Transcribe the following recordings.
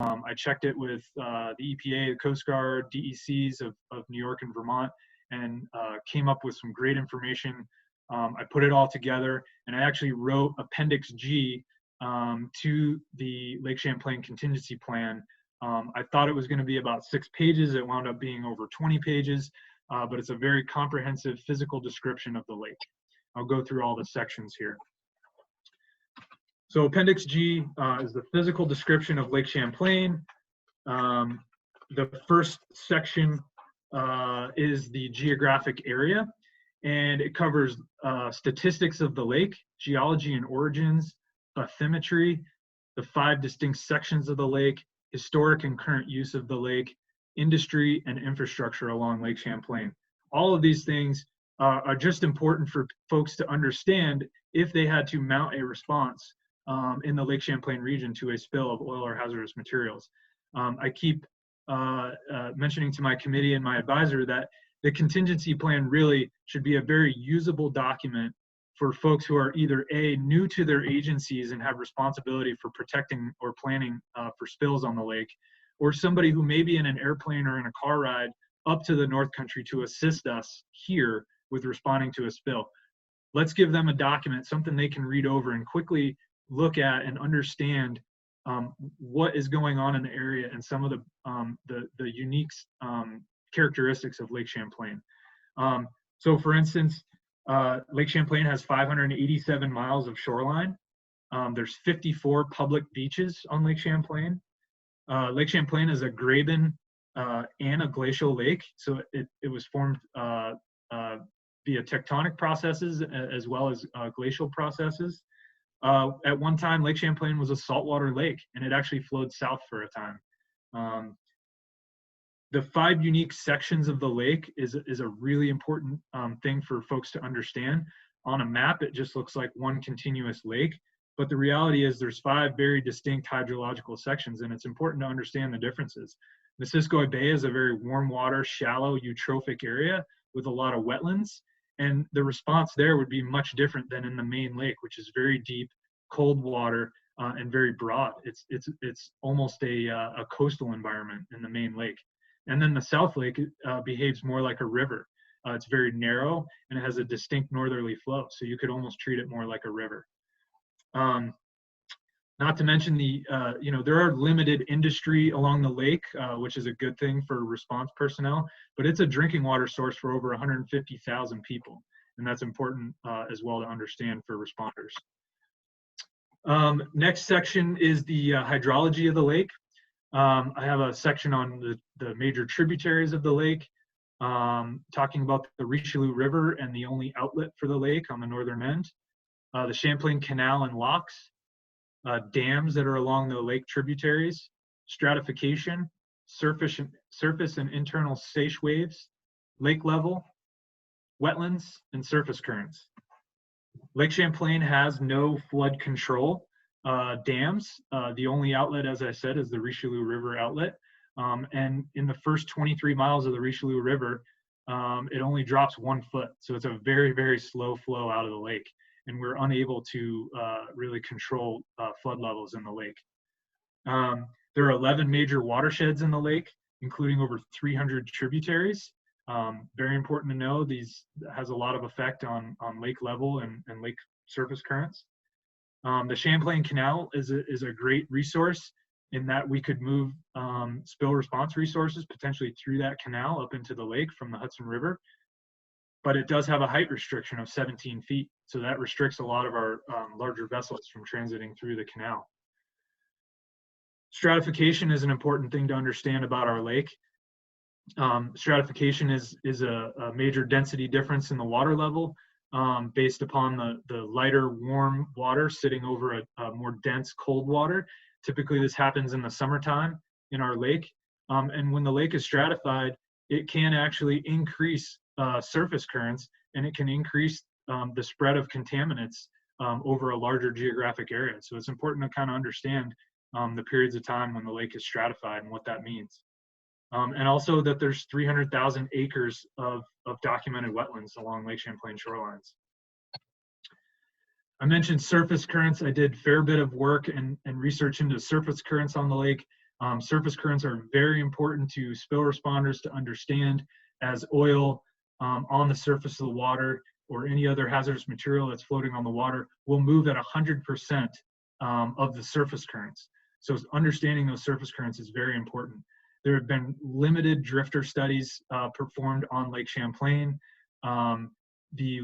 I checked it with the EPA, the Coast Guard, DECs of New York and Vermont, and came up with some great information. I put it all together, and I actually wrote Appendix G to the Lake Champlain contingency plan. I thought it was going to be about 6 pages. It wound up being over 20 pages, but it's a very comprehensive physical description of the lake. I'll go through all the sections here. So Appendix G is the physical description of Lake Champlain. The first section is the geographic area, and it covers statistics of the lake, geology and origins, bathymetry, the 5 distinct sections of the lake, historic and current use of the lake, industry and infrastructure along Lake Champlain. All of these things are just important for folks to understand if they had to mount a response in the Lake Champlain region to a spill of oil or hazardous materials. I keep mentioning to my committee and my advisor that the contingency plan really should be a very usable document for folks who are either A, new to their agencies and have responsibility for protecting or planning for spills on the lake, or somebody who may be in an airplane or in a car ride up to the North Country to assist us here with responding to a spill. Let's give them a document, something they can read over and quickly look at and understand what is going on in the area and some of the unique characteristics of Lake Champlain. So for instance, Lake Champlain has 587 miles of shoreline. There's 54 public beaches on Lake Champlain. Lake Champlain is a graben and a glacial lake, so it was formed via tectonic processes as well as glacial processes. At one time, Lake Champlain was a saltwater lake, and it actually flowed south for a time. The 5 unique sections of the lake is a really important thing for folks to understand. On a map, it just looks like one continuous lake, but the reality is there's 5 very distinct hydrological sections, and it's important to understand the differences. Missisquoi Bay is a very warm water, shallow, eutrophic area with a lot of wetlands, and the response there would be much different than in the main lake, which is very deep, cold water, and very broad. It's almost a coastal environment in the main lake. And then the South Lake behaves more like a river. It's very narrow and it has a distinct northerly flow, so you could almost treat it more like a river. Not to mention there are limited industry along the lake, which is a good thing for response personnel, but it's a drinking water source for over 150,000 people. And that's important as well to understand for responders. Next section is the hydrology of the lake. I have a section on the major tributaries of the lake, talking about the Richelieu River and the only outlet for the lake on the northern end, the Champlain Canal and locks, dams that are along the lake tributaries, stratification, surface and internal seiche waves, lake level, wetlands, and surface currents. Lake Champlain has no flood control dams. The only outlet, as I said, is the Richelieu River outlet. And in the first 23 miles of the Richelieu River, it only drops 1 foot. So it's a very, very slow flow out of the lake. And we're unable to really control flood levels in the lake. There are 11 major watersheds in the lake, including over 300 tributaries. Very important to know, these has a lot of effect on lake level and lake surface currents. The Champlain Canal is a great resource in that we could move spill response resources potentially through that canal up into the lake from the Hudson River. But it does have a height restriction of 17 feet. So that restricts a lot of our larger vessels from transiting through the canal. Stratification is an important thing to understand about our lake. Stratification is a major density difference in the water level based upon the lighter warm water sitting over a more dense cold water. Typically this happens in the summertime in our lake. And when the lake is stratified, it can actually increase surface currents, and it can increase the spread of contaminants over a larger geographic area. So it's important to kind of understand the periods of time when the lake is stratified and what that means. And also that there's 300,000 acres of documented wetlands along Lake Champlain shorelines. I mentioned surface currents. I did a fair bit of work and research into surface currents on the lake. Surface currents are very important to spill responders to understand, as oil on the surface of the water or any other hazardous material that's floating on the water will move at 100% of the surface currents. So understanding those surface currents is very important. There have been limited drifter studies performed on Lake Champlain. The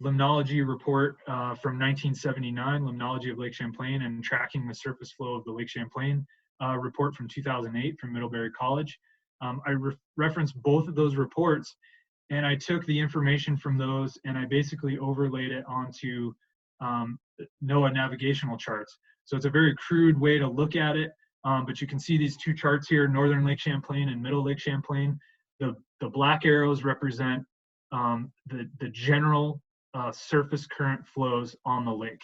Limnology report from 1979, Limnology of Lake Champlain and Tracking the Surface Flow of the Lake Champlain report from 2008 from Middlebury College. I referenced both of those reports, and I took the information from those and I basically overlaid it onto NOAA navigational charts. So it's a very crude way to look at it, but you can see these two charts here, Northern Lake Champlain and Middle Lake Champlain. The black arrows represent the general surface current flows on the lake.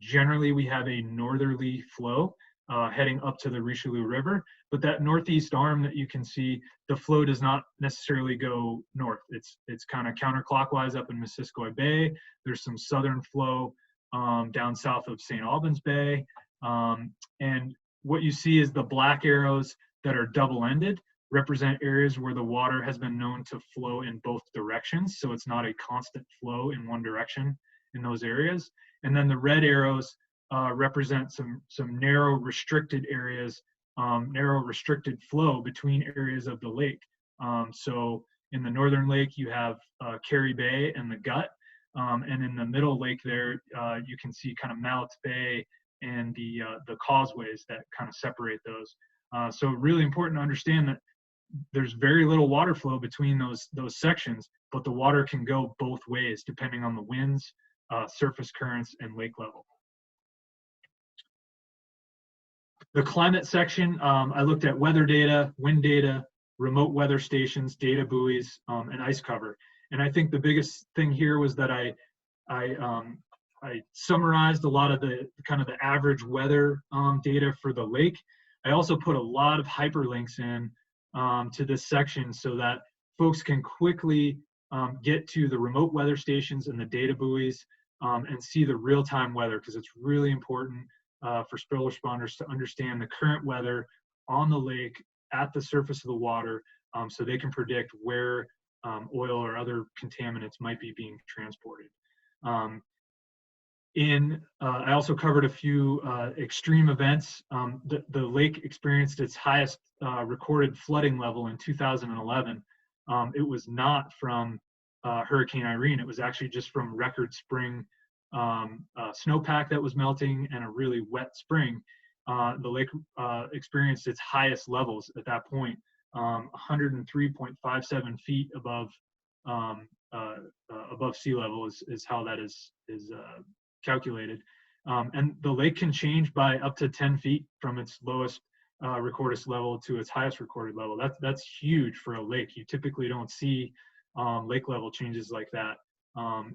Generally, we have a northerly flow heading up to the Richelieu River, but that northeast arm that you can see, the flow does not necessarily go north. It's kind of counterclockwise up in Missisquoi Bay. There's some southern flow down south of St. Albans Bay. And what you see is the black arrows that are double-ended represent areas where the water has been known to flow in both directions. So it's not a constant flow in one direction in those areas. And then the red arrows represent some narrow restricted areas, narrow restricted flow between areas of the lake. So in the northern lake, you have Carey Bay and the Gut. And in the middle lake there, you can see kind of Mallett's Bay and the causeways that kind of separate those. So really important to understand that there's very little water flow between those sections, but the water can go both ways depending on the winds, surface currents, and lake level. The climate section, I looked at weather data, wind data, remote weather stations, data buoys, and ice cover. And I think the biggest thing here was that I summarized a lot of the kind of the average weather data for the lake. I also put a lot of hyperlinks in to this section so that folks can quickly get to the remote weather stations and the data buoys and see the real-time weather, because it's really important for spill responders to understand the current weather on the lake at the surface of the water so they can predict where oil or other contaminants might be being transported. I also covered a few extreme events. The lake experienced its highest recorded flooding level in 2011. It was not from Hurricane Irene. It was actually just from record spring snowpack that was melting and a really wet spring. The lake experienced its highest levels at that point, 103.57 feet above sea level is how that is calculated. And the lake can change by up to 10 feet from its lowest recorded level to its highest recorded level. That's huge for a lake. You typically don't see lake level changes like that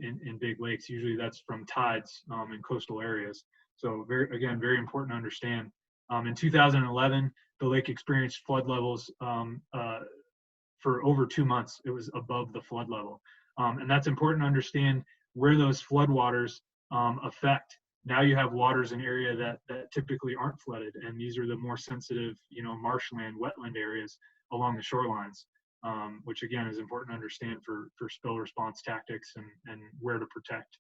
in big lakes. Usually that's from tides in coastal areas. So very important to understand. In 2011, the lake experienced flood levels for over 2 months. It was above the flood level. And that's important to understand where those flood waters affect. Now you have waters in area that typically aren't flooded, and these are the more sensitive, marshland, wetland areas along the shorelines, which again is important to understand for spill response tactics and where to protect.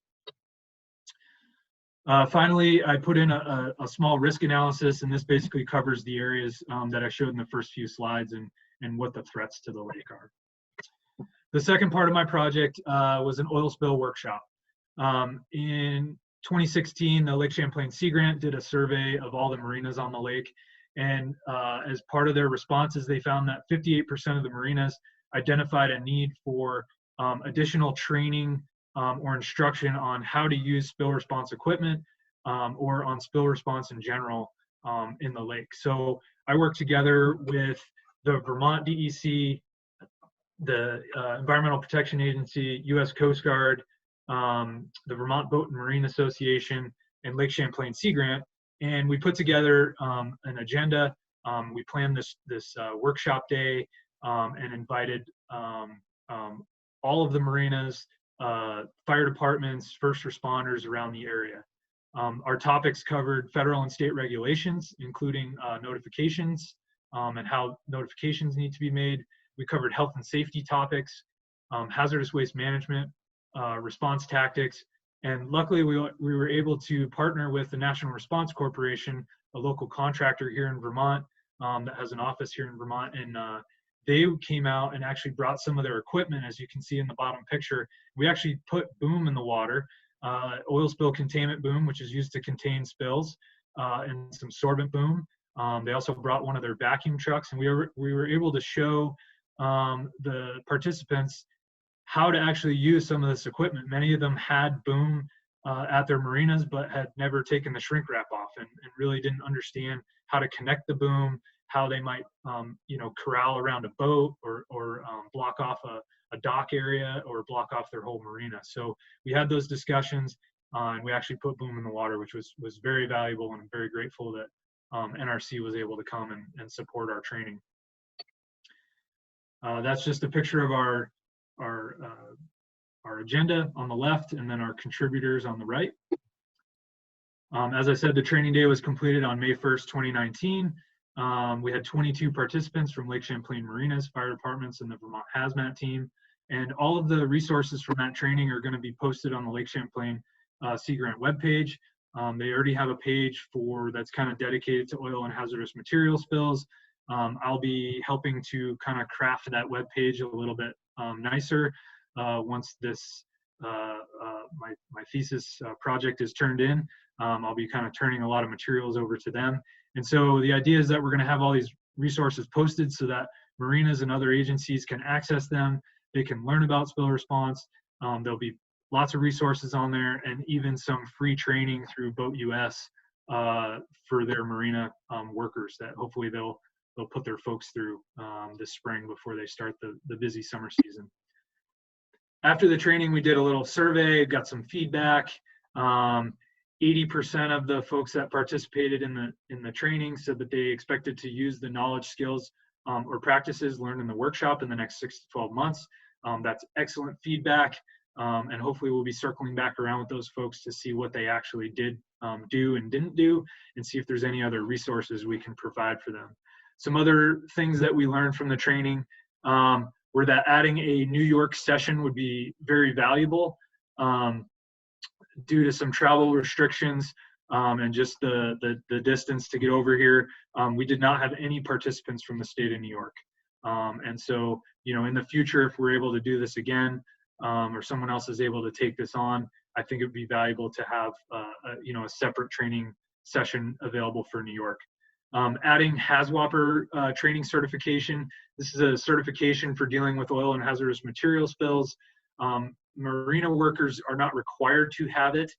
Finally, I put in a small risk analysis, and this basically covers the areas that I showed in the first few slides and what the threats to the lake are. The second part of my project was an oil spill workshop. In 2016, the Lake Champlain Sea Grant did a survey of all the marinas on the lake, and as part of their responses, they found that 58% of the marinas identified a need for additional training or instruction on how to use spill response equipment or on spill response in general in the lake. So I worked together with the Vermont DEC, the Environmental Protection Agency, U.S. Coast Guard, the Vermont Boat and Marine Association, and Lake Champlain Sea Grant, and we put together an agenda. We planned this workshop day and invited all of the marinas, fire departments, first responders around the area. Our topics covered federal and state regulations, including notifications and how notifications need to be made. We covered health and safety topics, hazardous waste management, response tactics, and luckily we were able to partner with the National Response Corporation, a local contractor here in Vermont that has an office here in Vermont, and they came out and actually brought some of their equipment, as you can see in the bottom picture. We actually put boom in the water, oil spill containment boom, which is used to contain spills, and some sorbent boom. They also brought one of their vacuum trucks, and we were able to show the participants how to actually use some of this equipment. Many of them had boom at their marinas, but had never taken the shrink wrap off and really didn't understand how to connect the boom, how they might, corral around a boat or block off a dock area or block off their whole marina. So we had those discussions and we actually put boom in the water, which was very valuable, and I'm very grateful that NRC was able to come and support our training. That's just a picture of our agenda on the left, and then our contributors on the right. As I said, the training day was completed on May 1st, 2019. We had 22 participants from Lake Champlain Marinas, fire departments, and the Vermont Hazmat team. And all of the resources from that training are going to be posted on the Lake Champlain Sea Grant webpage. They already have a page that's kind of dedicated to oil and hazardous material spills. I'll be helping to kind of craft that webpage a little bit nicer once this my thesis project is turned in. I'll be kind of turning a lot of materials over to them. And so the idea is that we're going to have all these resources posted so that marinas and other agencies can access them. They can learn about spill response. There'll be lots of resources on there, and even some free training through Boat US for their marina workers that hopefully they'll put their folks through this spring before they start the busy summer season. After the training, we did a little survey, got some feedback. 80% of the folks that participated in the training said that they expected to use the knowledge, skills, or practices learned in the workshop in the next 6 to 12 months. That's excellent feedback, and hopefully we'll be circling back around with those folks to see what they actually did do and didn't do, and see if there's any other resources we can provide for them. Some other things that we learned from the training were that adding a New York session would be very valuable. Due to some travel restrictions and just the distance to get over here, we did not have any participants from the state of New York. And so, in the future, if we're able to do this again, or someone else is able to take this on, I think it would be valuable to have a separate training session available for New York. Adding HAZWOPER training certification. This is a certification for dealing with oil and hazardous material spills. Marina workers are not required to have it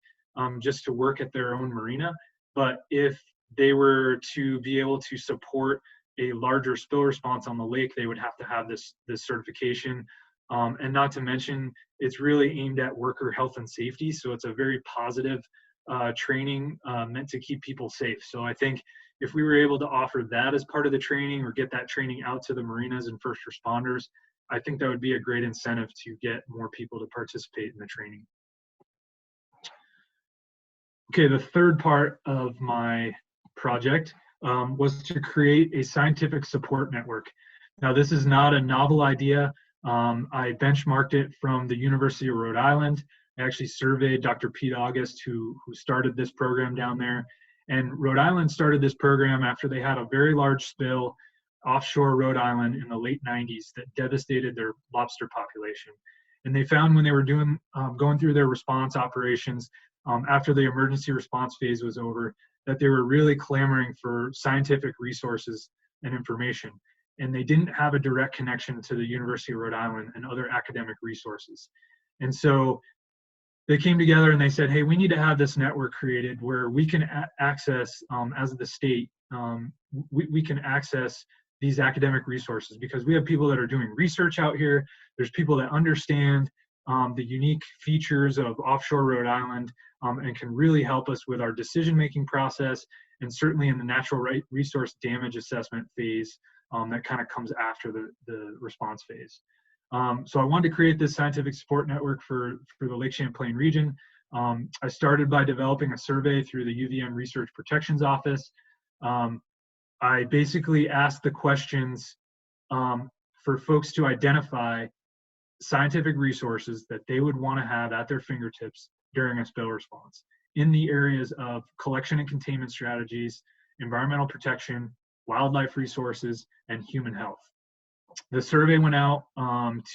just to work at their own marina, but if they were to be able to support a larger spill response on the lake, they would have to have this certification. And not to mention, it's really aimed at worker health and safety, so it's a very positive training meant to keep people safe. So I think if we were able to offer that as part of the training, or get that training out to the marinas and first responders, I think that would be a great incentive to get more people to participate in the training. Okay, the third part of my project was to create a scientific support network. Now, this is not a novel idea. I benchmarked it from the University of Rhode Island. I actually surveyed Dr. Pete August, who started this program down there. And Rhode Island started this program after they had a very large spill offshore Rhode Island in the late 90s that devastated their lobster population. And they found when they were going through their response operations after the emergency response phase was over, that they were really clamoring for scientific resources and information. And they didn't have a direct connection to the University of Rhode Island and other academic resources. And so they came together and they said, hey, we need to have this network created where we can access, as the state, we can access these academic resources, because we have people that are doing research out here. There's people that understand the unique features of offshore Rhode Island and can really help us with our decision-making process, and certainly in the natural resource damage assessment phase that kind of comes after the response phase. So I wanted to create this scientific support network for the Lake Champlain region. I started by developing a survey through the UVM Research Protections Office. I basically asked the questions for folks to identify scientific resources that they would want to have at their fingertips during a spill response in the areas of collection and containment strategies, environmental protection, wildlife resources, and human health. The survey went out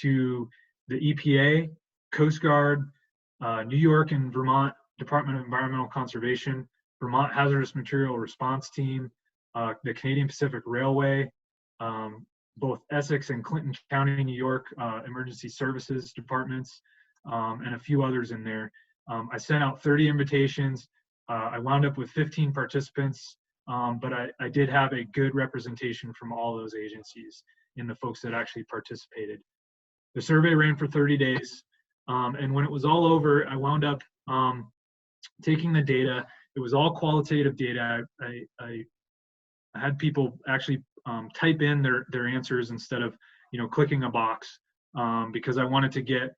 to the EPA, Coast Guard, New York and Vermont Department of Environmental Conservation, Vermont Hazardous Material Response Team, the Canadian Pacific Railway, both Essex and Clinton County, New York, Emergency Services Departments, and a few others in there. I sent out 30 invitations. I wound up with 15 participants, but I did have a good representation from all those agencies in the folks that actually participated. The survey ran for 30 days, and when it was all over, I wound up taking the data. It was all qualitative data. I had people actually type in their answers instead of clicking a box, because I wanted to get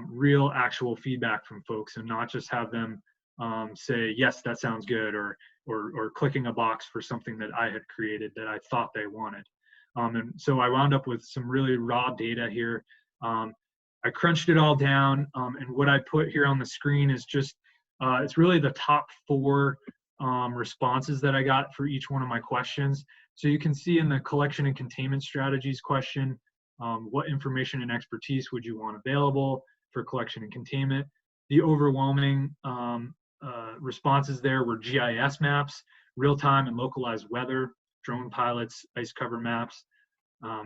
real actual feedback from folks and not just have them say yes, that sounds good, or clicking a box for something that I had created that I thought they wanted. And so I wound up with some really raw data here. I crunched it all down, and what I put here on the screen is just it's really the top 4 responses that I got for each one of my questions. So you can see in the collection and containment strategies question, what information and expertise would you want available for collection and containment? The overwhelming responses there were GIS maps, real-time and localized weather, drone pilots, ice cover maps.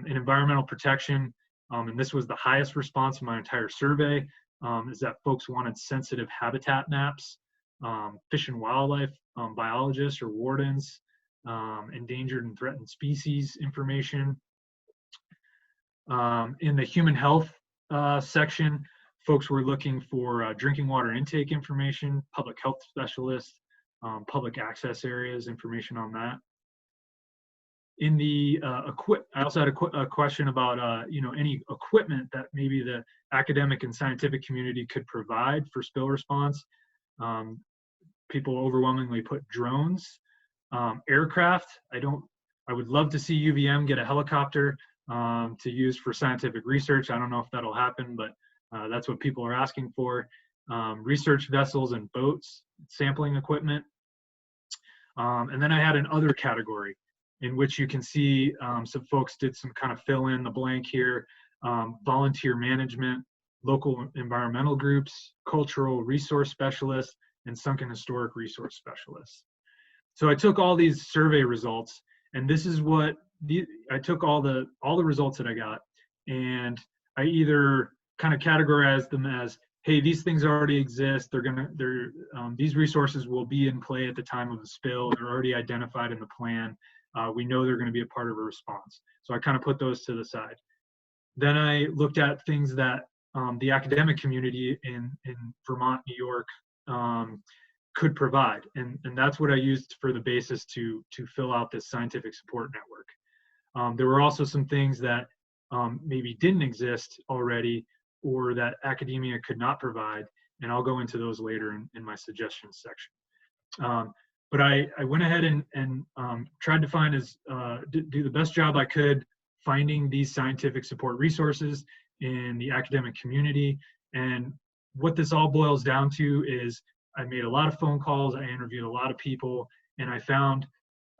In environmental protection, and this was the highest response in my entire survey, is that folks wanted sensitive habitat maps, fish and wildlife biologists or wardens, endangered and threatened species information. In the human health section, folks were looking for drinking water intake information, public health specialists, public access areas, information on that. In the I also had a question about any equipment that maybe the academic and scientific community could provide for spill response. People overwhelmingly put drones, aircraft. I would love to see UVM get a helicopter to use for scientific research. I don't know if that'll happen, but that's what people are asking for. Research vessels and boats, sampling equipment. And then I had an other category in which you can see some folks did some kind of fill in the blank here, volunteer management, local environmental groups, cultural resource specialists, and sunken historic resource specialists. So I took all these survey results, and this is what I took all the results that I got, and I either kind of categorized them as, hey, these things already exist. These resources will be in play at the time of the spill. They're already identified in the plan. We know they're going to be a part of a response. So I kind of put those to the side. Then I looked at things that the academic community in Vermont, New York, could provide, and that's what I used for the basis to fill out this scientific support network. There were also some things that maybe didn't exist already, or that academia could not provide, and I'll go into those later in my suggestions section. But I went ahead and tried to find do the best job I could finding these scientific support resources in the academic community. And what this all boils down to is I made a lot of phone calls, I interviewed a lot of people, and I found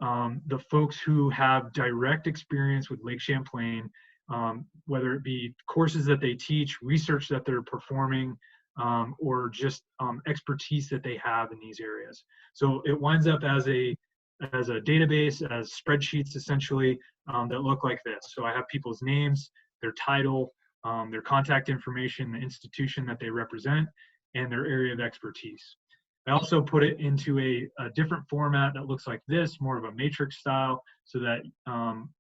the folks who have direct experience with Lake Champlain, whether it be courses that they teach, research that they're performing, or just expertise that they have in these areas. So it winds up as a database, as spreadsheets essentially, that look like this. So I have people's names, their title, their contact information, the institution that they represent, and their area of expertise. I also put it into a different format that looks like this, more of a matrix style, so that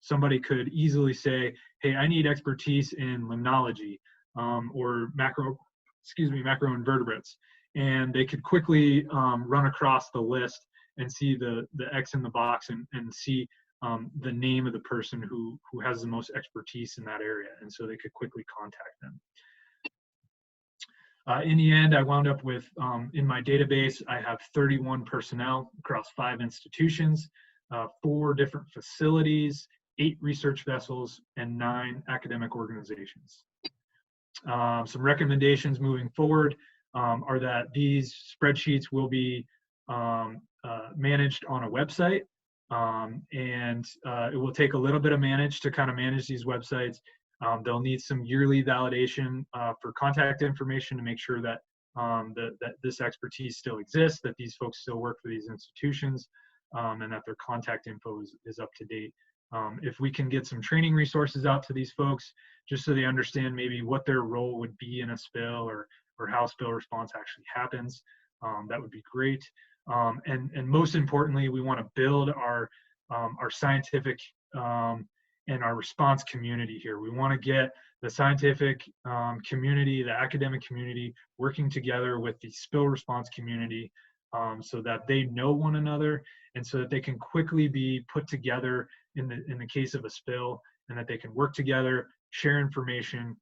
somebody could easily say, hey, I need expertise in limnology or macroinvertebrates. And they could quickly run across the list and see the X in the box and see the name of the person who has the most expertise in that area. And so they could quickly contact them. In the end, I wound up with, in my database, I have 31 personnel across 5 institutions, 4 different facilities, 8 research vessels, and 9 academic organizations. Some recommendations moving forward are that these spreadsheets will be managed on a website, and it will take a little bit of to kind of manage these websites. They'll need some yearly validation for contact information to make sure that, that this expertise still exists, that these folks still work for these institutions, and that their contact info is up to date. If we can get some training resources out to these folks, just so they understand maybe what their role would be in a spill, or how spill response actually happens, that would be great. And most importantly, we want to build our scientific and our response community here. We want to get the scientific community, the academic community, working together with the spill response community, so that they know one another, and so that they can quickly be put together in the case of a spill, and that they can work together, share information,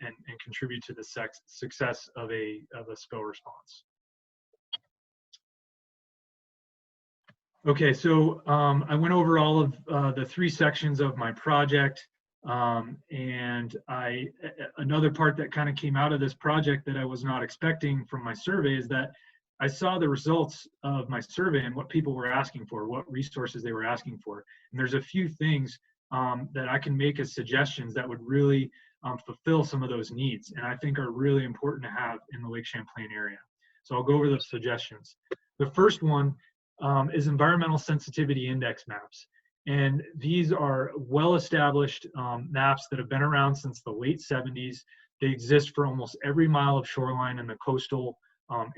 and contribute to the success of a spill response. Okay, so I went over all of the 3 sections of my project, and another part that kind of came out of this project that I was not expecting from my survey is that I saw the results of my survey and what people were asking for, what resources they were asking for. And there's a few things that I can make as suggestions that would really fulfill some of those needs, and I think are really important to have in the Lake Champlain area. So I'll go over those suggestions. The first one is environmental sensitivity index maps. And these are well-established maps that have been around since the late 70s. They exist for almost every mile of shoreline in the coastal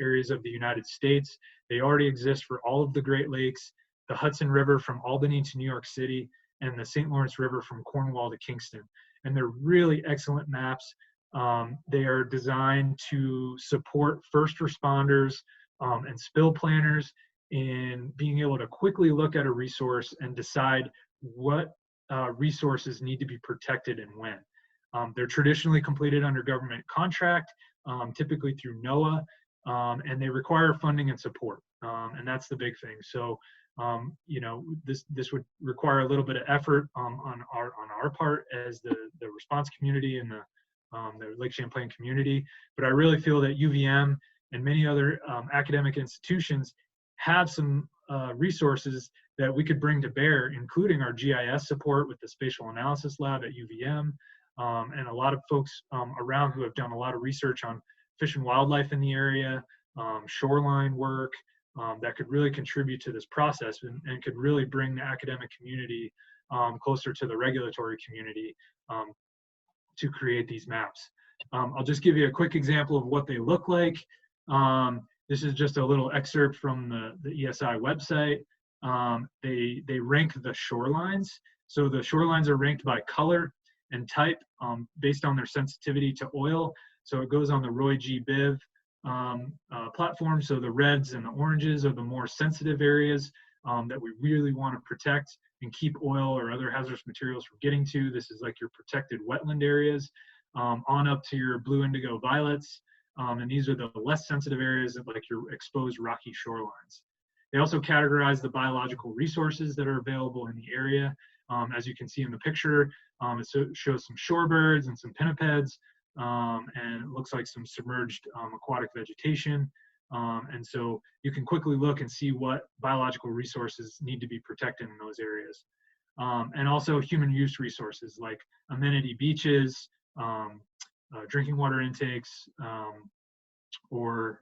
areas of the United States. They already exist for all of the Great Lakes, the Hudson River from Albany to New York City, and the St. Lawrence River from Cornwall to Kingston. And they're really excellent maps. They are designed to support first responders and spill planners in being able to quickly look at a resource and decide what resources need to be protected and when. They're traditionally completed under government contract, typically through NOAA, and they require funding and support, and that's the big thing. So, you know, this would require a little bit of effort on our part as the response community and the Lake Champlain community. But I really feel that UVM and many other academic institutions have some resources that we could bring to bear, including our GIS support with the Spatial Analysis Lab at UVM, and a lot of folks around who have done a lot of research on fish and wildlife in the area, shoreline work, that could really contribute to this process and could really bring the academic community closer to the regulatory community to create these maps. I'll just give you a quick example of what they look like. This is just a little excerpt from the ESI website. They rank the shorelines. So the shorelines are ranked by color and type based on their sensitivity to oil. So it goes on the Roy G. Biv platform. So the reds and the oranges are the more sensitive areas that we really want to protect and keep oil or other hazardous materials from getting to. This is like your protected wetland areas, on up to your blue, indigo, violets. And these are the less sensitive areas of like your exposed rocky shorelines. They also categorize the biological resources that are available in the area. As you can see in the picture, it shows some shorebirds and some pinnipeds, and it looks like some submerged aquatic vegetation. And so you can quickly look and see what biological resources need to be protected in those areas. And also human use resources like amenity beaches, drinking water intakes, or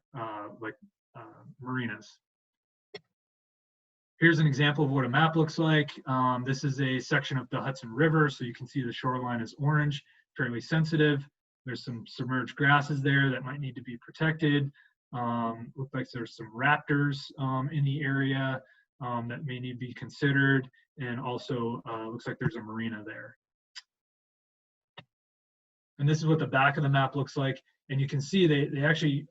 marinas. Here's an example of what a map looks like. This is a section of the Hudson River, so you can see the shoreline is orange, fairly sensitive. There's some submerged grasses there that might need to be protected. Looks like there's some raptors in the area that may need to be considered, and also looks like there's a marina there. And this is what the back of the map looks like. And you can see they actually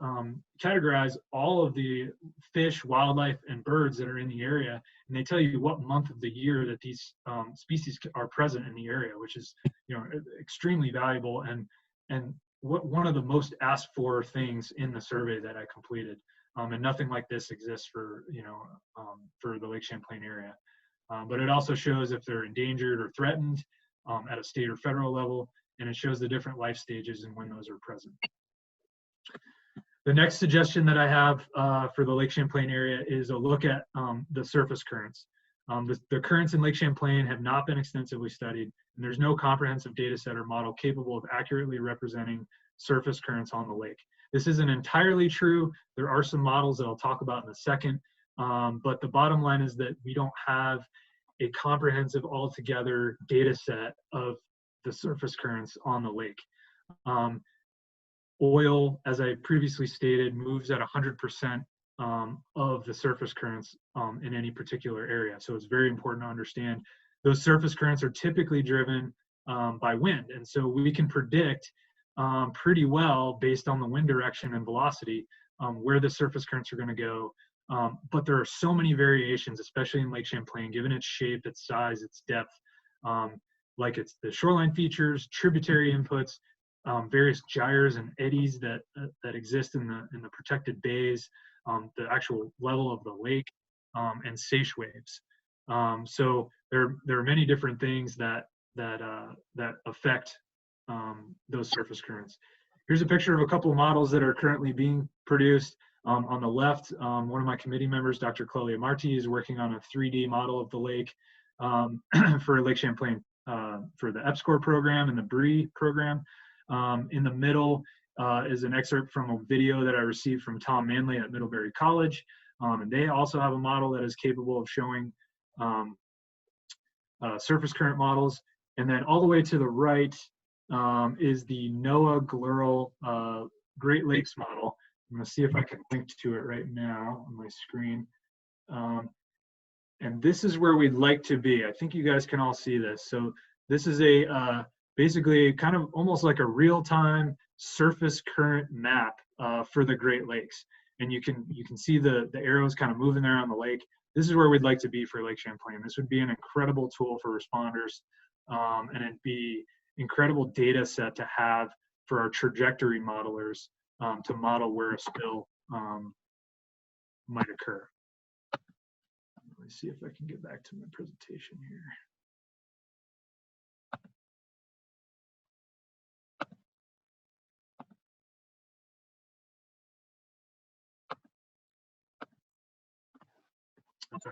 categorize all of the fish, wildlife, and birds that are in the area. And they tell you what month of the year that these species are present in the area, which is, you know, extremely valuable. And one of the most asked for things in the survey that I completed. And nothing like this exists for, for the Lake Champlain area. But it also shows if they're endangered or threatened at a state or federal level, and it shows the different life stages and when those are present. The next suggestion that I have for the Lake Champlain area is a look at the surface currents. The currents in Lake Champlain have not been extensively studied, and there's no comprehensive data set or model capable of accurately representing surface currents on the lake. This isn't entirely true. There are some models that I'll talk about in a second, but the bottom line is that we don't have a comprehensive altogether data set of the surface currents on the lake. Oil, as I previously stated, moves at 100% of the surface currents in any particular area. So it's very important to understand those surface currents are typically driven by wind. And so we can predict pretty well based on the wind direction and velocity where the surface currents are going to go. But there are so many variations, especially in Lake Champlain, given its shape, its size, its depth, like it's the shoreline features, tributary inputs, various gyres and eddies that exist in the protected bays, the actual level of the lake, and seiche waves. So there are many different things that affect those surface currents. Here's a picture of a couple of models that are currently being produced. On the left, one of my committee members, Dr. Clelia Marti, is working on a 3D model of the lake for Lake Champlain for the EPSCoR program and the BRE program. In the middle is an excerpt from a video that I received from Tom Manley at Middlebury College. And they also have a model that is capable of showing surface current models. And then all the way to the right is the NOAA GLERL Great Lakes model. I'm going to see if I can link to it right now on my screen. And this is where we'd like to be. I think you guys can all see this. So this is a basically kind of almost like a real-time surface current map for the Great Lakes. And you can see the arrows kind of moving there on the lake. This is where we'd like to be for Lake Champlain. This would be an incredible tool for responders, and it'd be incredible data set to have for our trajectory modelers to model where a spill might occur. Let me see if I can get back to my presentation here. Okay.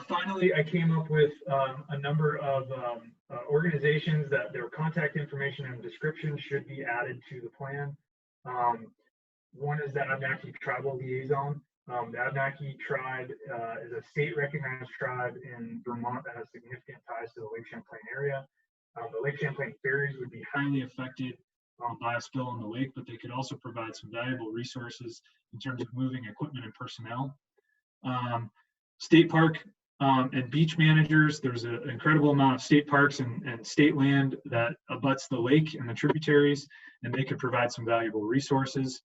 Finally, I came up with a number of organizations that their contact information and description should be added to the plan. One is the Abenaki Tribal Liaison. The Abenaki tribe is a state-recognized tribe in Vermont that has significant ties to the Lake Champlain area. The Lake Champlain ferries would be highly affected by a spill on the lake, but they could also provide some valuable resources in terms of moving equipment and personnel. State park and beach managers, there's an incredible amount of state parks and state land that abuts the lake and the tributaries, and they could provide some valuable resources.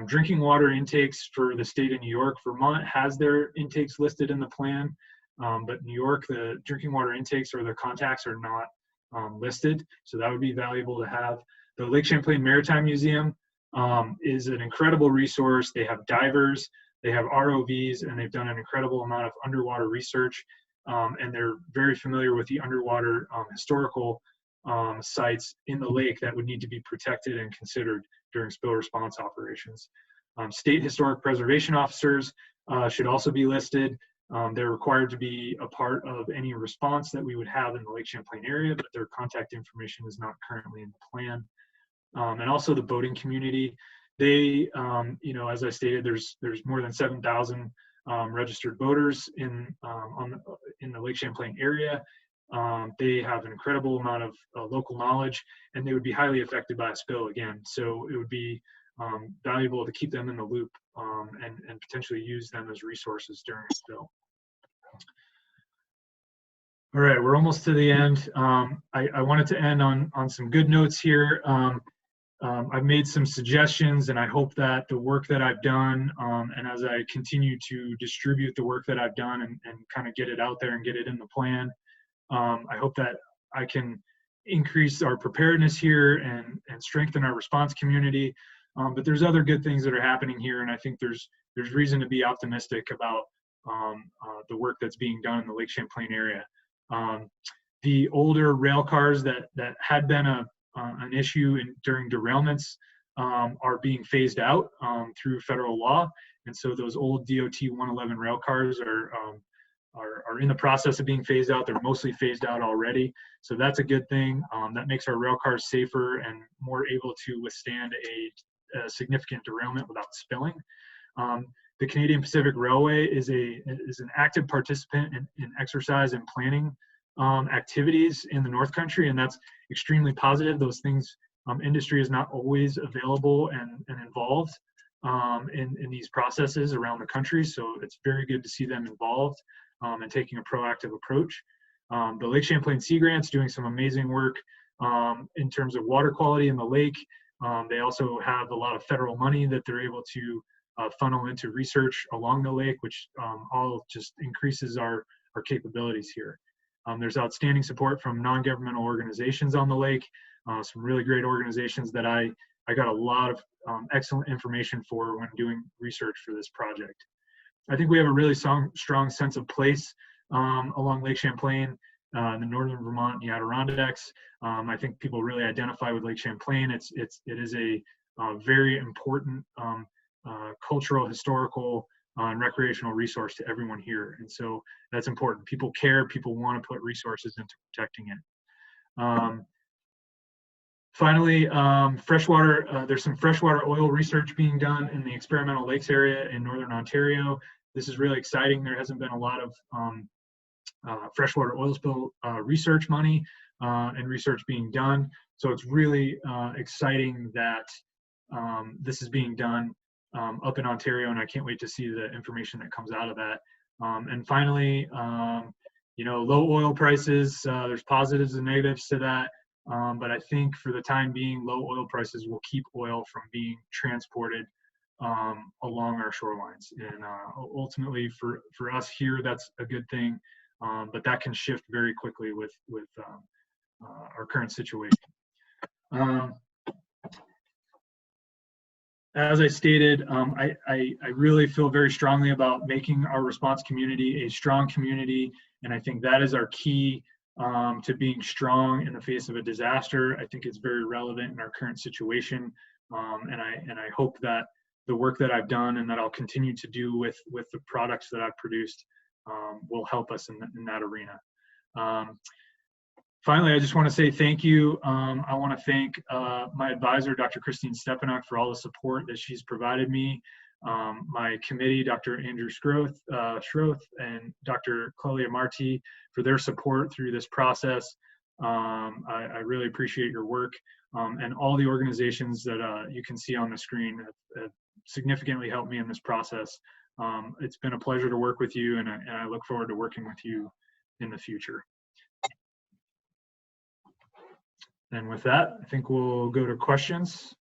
Drinking water intakes for the state of New York. Vermont has their intakes listed in the plan, but New York, the drinking water intakes or the contacts are not listed, so that would be valuable to have. The Lake Champlain Maritime Museum is an incredible resource. They have divers, they have ROVs, and they've done an incredible amount of underwater research, and they're very familiar with the underwater historical sites in the lake that would need to be protected and considered during spill response operations. State historic preservation officers should also be listed. They're required to be a part of any response that we would have in the Lake Champlain area, but their contact information is not currently in the plan. And also the boating community. They, as I stated, there's more than 7,000 registered boaters in the Lake Champlain area. They have an incredible amount of local knowledge, and they would be highly affected by a spill again. So it would be valuable to keep them in the loop and potentially use them as resources during a spill. All right, we're almost to the end. I wanted to end on some good notes here. I've made some suggestions, and I hope that the work that I've done, and as I continue to distribute the work that I've done and kind of get it out there and get it in the plan, I hope that I can increase our preparedness here and strengthen our response community. But there's other good things that are happening here, and I think there's reason to be optimistic about the work that's being done in the Lake Champlain area. The older rail cars that had been an issue during derailments are being phased out through federal law, and so those old DOT 111 rail cars are in the process of being phased out. They're mostly phased out already, so that's a good thing. That makes our rail cars safer and more able to withstand a significant derailment without spilling. The Canadian Pacific Railway is an active participant in exercise and planning activities in the North Country, and that's extremely positive. Those things, industry is not always available and involved in these processes around the country, so it's very good to see them involved and taking a proactive approach. The Lake Champlain Sea Grant's doing some amazing work in terms of water quality in the lake. They also have a lot of federal money that they're able to funnel into research along the lake, which all just increases our capabilities here. There's outstanding support from non-governmental organizations on the lake, some really great organizations that I got a lot of excellent information for when doing research for this project. I think we have a really strong sense of place along Lake Champlain, the northern Vermont and the Adirondacks. I think people really identify with Lake Champlain. It is a very important cultural, historical, and recreational resource to everyone here, and so that's important. People care. People want to put resources into protecting it. Finally, freshwater. There's some freshwater oil research being done in the experimental lakes area in northern Ontario. This is really exciting. There hasn't been a lot of freshwater oil spill research money and research being done. So it's really exciting that this is being done up in Ontario, and I can't wait to see the information that comes out of that. And finally, low oil prices, there's positives and negatives to that. But I think for the time being, low oil prices will keep oil from being transported along our shorelines. And ultimately for us here, that's a good thing. But that can shift very quickly with our current situation. As I stated, I really feel very strongly about making our response community a strong community, and I think that is our key to being strong in the face of a disaster. I think it's very relevant in our current situation, and I hope that the work that I've done and that I'll continue to do with the products that I've produced will help us in that arena. Finally, I just want to say thank you. I want to thank my advisor, Dr. Christine Stepanek, for all the support that she's provided me. My committee, Dr. Andrew Schroth and Dr. Claudia Marti, for their support through this process. I really appreciate your work. And all the organizations that you can see on the screen have significantly helped me in this process. It's been a pleasure to work with you, and I look forward to working with you in the future. And with that, I think we'll go to questions.